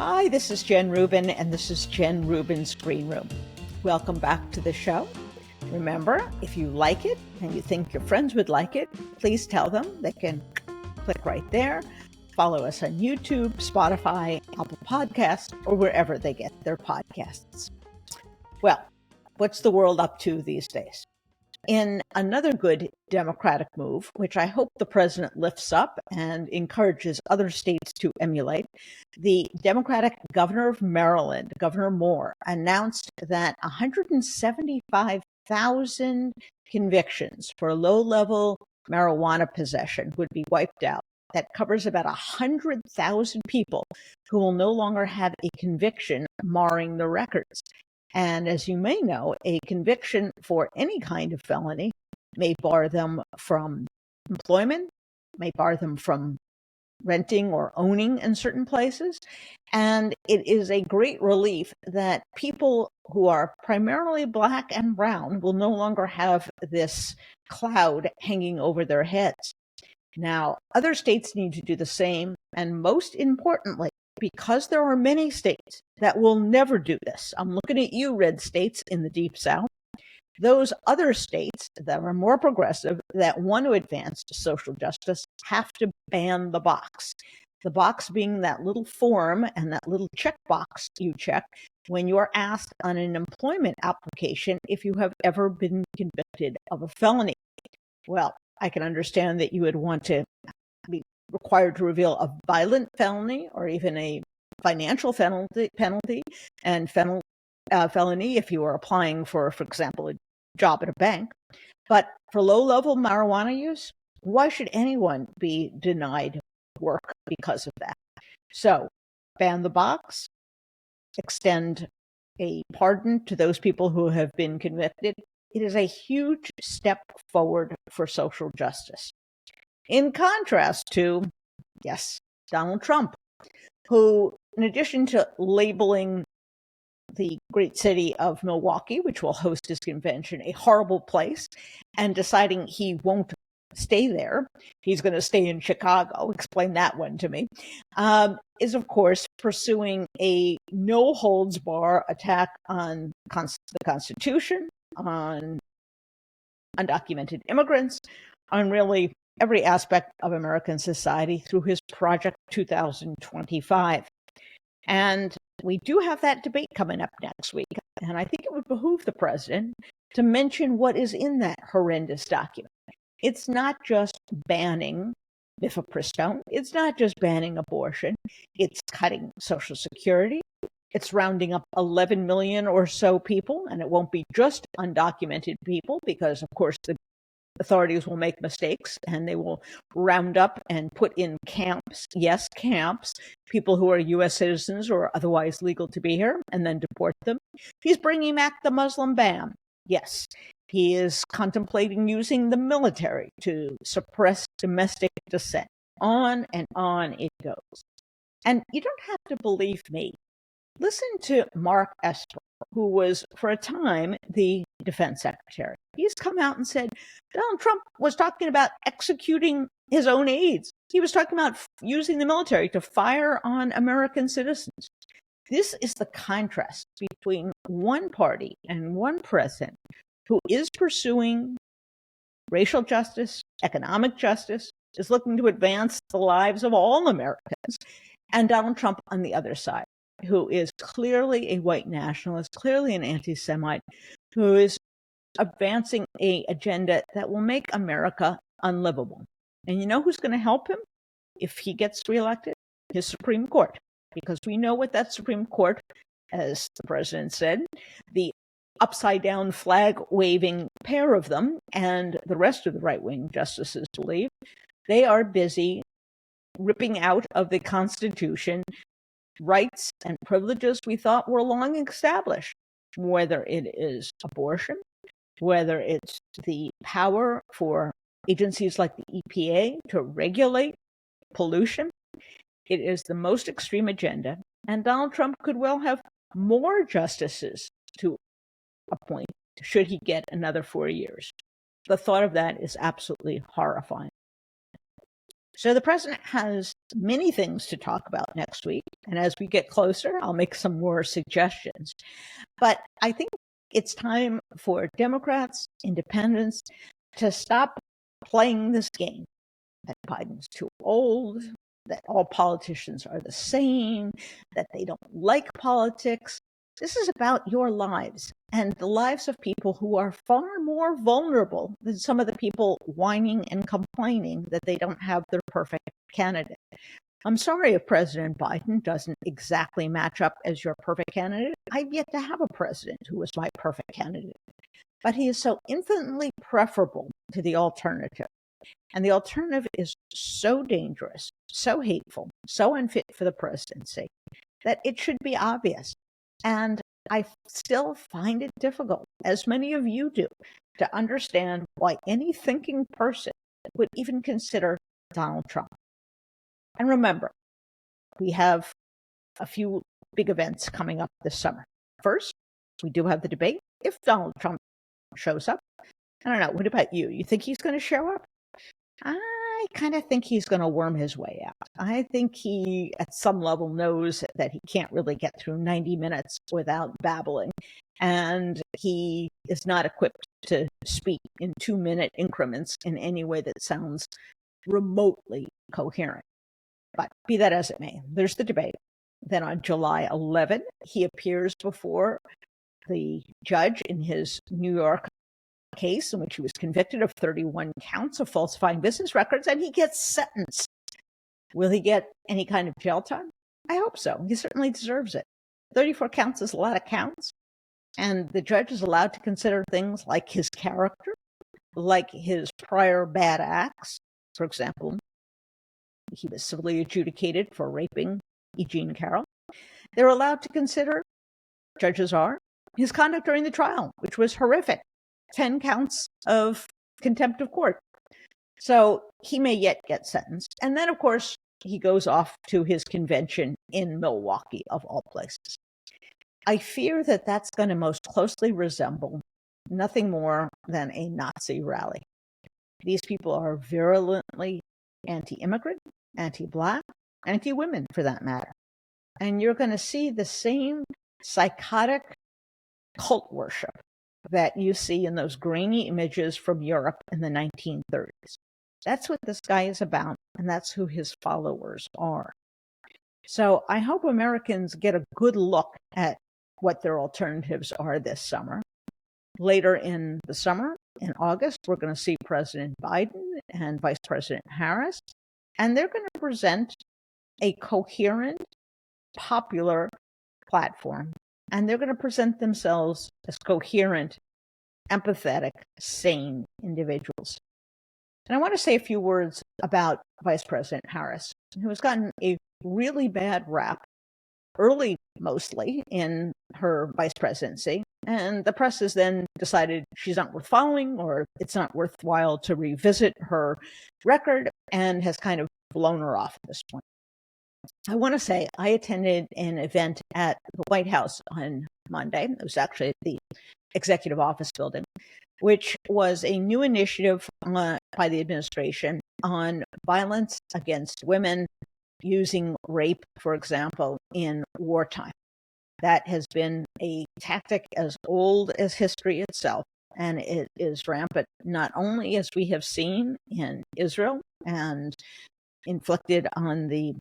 Hi, this is Jen Rubin, and this is Jen Rubin's Green Room. Welcome back to the show. Remember, if you like it and you think your friends would like it, please tell them. They can click right there. Follow us on YouTube, Spotify, Apple Podcasts, or wherever they get their podcasts. Well, what's the world up to these days? In another good Democratic move, which I hope the president lifts up and encourages other states to emulate, the Democratic governor of Maryland, Governor Moore, announced that 175,000 convictions for low-level marijuana possession would be wiped out. That covers about 100,000 people who will no longer have a conviction marring the records. And as you may know, a conviction for any kind of felony may bar them from employment, may bar them from renting or owning in certain places. And it is a great relief that people who are primarily Black and brown will no longer have this cloud hanging over their heads. Now, other states need to do the same, and most importantly, because there are many states that will never do this. I'm looking at you, red states in the Deep South. Those other states that are more progressive, that want to advance social justice, have to ban the box. The box being that little form and that little checkbox you check when you're asked on an employment application if you have ever been convicted of a felony. Well, I can understand that you would want to be required to reveal a violent felony or even a financial penalty and felony if you are applying for example, a job at a bank. But for low-level marijuana use, why should anyone be denied work because of that? So ban the box, extend a pardon to those people who have been convicted. It is a huge step forward for social justice. In contrast to, yes, Donald Trump, who, in addition to labeling the great city of Milwaukee, which will host his convention, a horrible place, and deciding he won't stay there, he's going to stay in Chicago, explain that one to me, is, of course, pursuing a no-holds-bar attack on the Constitution, on undocumented immigrants, on really every aspect of American society through his Project 2025. And we do have that debate coming up next week. And I think it would behoove the president to mention what is in that horrendous document. It's not just banning mifepristone. It's not just banning abortion. It's cutting Social Security. It's rounding up 11 million or so people, and it won't be just undocumented people because, of course, the authorities will make mistakes and they will round up and put in camps, yes, camps, people who are U.S. citizens or otherwise legal to be here, and then deport them. He's bringing back the Muslim ban. Yes, he is contemplating using the military to suppress domestic dissent. On and on it goes. And you don't have to believe me. Listen to Mark Esper, who was, for a time, the defense secretary. He's come out and said Donald Trump was talking about executing his own aides. He was talking about using the military to fire on American citizens. This is the contrast between one party and one president who is pursuing racial justice, economic justice, is looking to advance the lives of all Americans, and Donald Trump on the other side, who is clearly a white nationalist, clearly an anti-Semite, who is advancing an agenda that will make America unlivable. And you know who's going to help him if he gets reelected? His Supreme Court. Because we know what that Supreme Court, as the president said, the upside-down flag-waving pair of them and the rest of the right-wing justices believe, they are busy ripping out of the Constitution rights and privileges we thought were long established, whether it is abortion, whether it's the power for agencies like the EPA to regulate pollution. It is the most extreme agenda, and Donald Trump could well have more justices to appoint should he get another 4 years. The thought of that is absolutely horrifying. So the president has many things to talk about next week. And as we get closer, I'll make some more suggestions. But I think it's time for Democrats, independents, to stop playing this game that Biden's too old, that all politicians are the same, that they don't like politics. This is about your lives and the lives of people who are far more vulnerable than some of the people whining and complaining that they don't have their perfect candidate. I'm sorry if President Biden doesn't exactly match up as your perfect candidate. I've yet to have a president who was my perfect candidate. But he is so infinitely preferable to the alternative. And the alternative is so dangerous, so hateful, so unfit for the presidency that it should be obvious. And I still find it difficult, as many of you do, to understand why any thinking person would even consider Donald Trump. And remember, we have a few big events coming up this summer. First, we do have the debate if Donald Trump shows up. I don't know. What about you? You think he's going to show up? I kind of think he's going to worm his way out. I think he, at some level, knows that he can't really get through 90 minutes without babbling. And he is not equipped to speak in 2-minute increments in any way that sounds remotely coherent. But be that as it may, there's the debate. Then on July 11, he appears before the judge in his New York case in which he was convicted of 31 counts of falsifying business records, and he gets sentenced. Will he get any kind of jail time? I hope so. He certainly deserves it. 34 counts is a lot of counts, and the judge is allowed to consider things like his character, like his prior bad acts. For example, he was civilly adjudicated for raping E. Jean Carroll. They're allowed to consider, judges are, his conduct during the trial, which was horrific. 10 counts of contempt of court. So he may yet get sentenced. And then, of course, he goes off to his convention in Milwaukee, of all places. I fear that that's going to most closely resemble nothing more than a Nazi rally. These people are virulently anti-immigrant, anti-Black, anti-women, for that matter. And you're going to see the same psychotic cult worship that you see in those grainy images from Europe in the 1930s. That's what this guy is about, and that's who his followers are. So I hope Americans get a good look at what their alternatives are this summer. Later in the summer, in August, we're going to see President Biden and Vice President Harris, and they're going to present a coherent, popular platform. And they're going to present themselves as coherent, empathetic, sane individuals. And I want to say a few words about Vice President Harris, who has gotten a really bad rap, early mostly, in her vice presidency. And the press has then decided she's not worth following, or it's not worthwhile to revisit her record, and has kind of blown her off at this point. I want to say I attended an event at the White House on Monday. It was actually at the Executive Office Building, which was a new initiative by the administration on violence against women, using rape, for example, in wartime. That has been a tactic as old as history itself, and it is rampant not only, as we have seen, in Israel and inflicted on the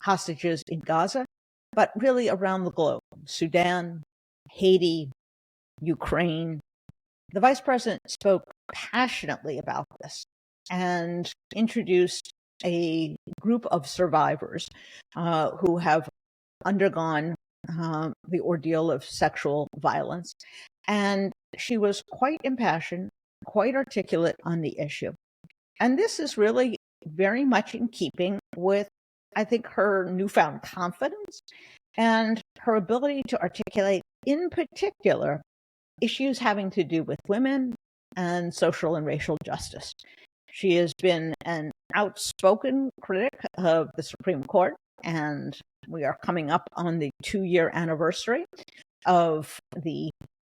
hostages in Gaza, but really around the globe. Sudan, Haiti, Ukraine. The vice president spoke passionately about this and introduced a group of survivors who have undergone the ordeal of sexual violence. And she was quite impassioned, quite articulate on the issue. And this is really very much in keeping with, I think, her newfound confidence and her ability to articulate, in particular, issues having to do with women and social and racial justice. She has been an outspoken critic of the Supreme Court, and we are coming up on the 2-year anniversary of the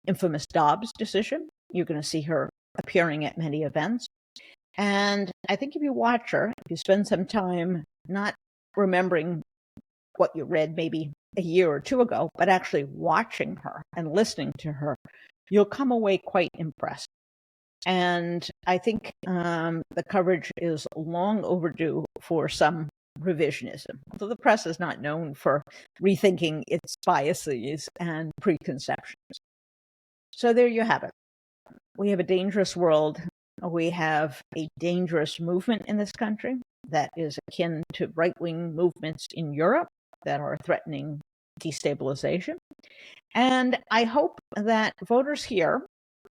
infamous Dobbs decision. You're going to see her appearing at many events. And I think if you watch her, if you spend some time not remembering what you read maybe a year or two ago, but actually watching her and listening to her, you'll come away quite impressed. And I think the coverage is long overdue for some revisionism, although the press is not known for rethinking its biases and preconceptions. So there you have it. We have a dangerous world. We have a dangerous movement in this country that is akin to right-wing movements in Europe that are threatening destabilization. And I hope that voters here,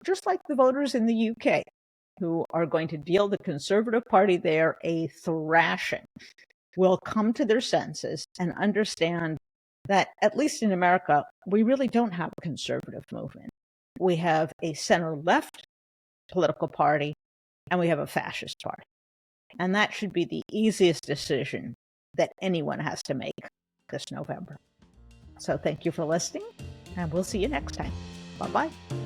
just like the voters in the UK, who are going to deal the Conservative Party there a thrashing, will come to their senses and understand that, at least in America, we really don't have a conservative movement. We have a center-left political party, and we have a fascist party. And that should be the easiest decision that anyone has to make this November. So thank you for listening, and we'll see you next time. Bye-bye.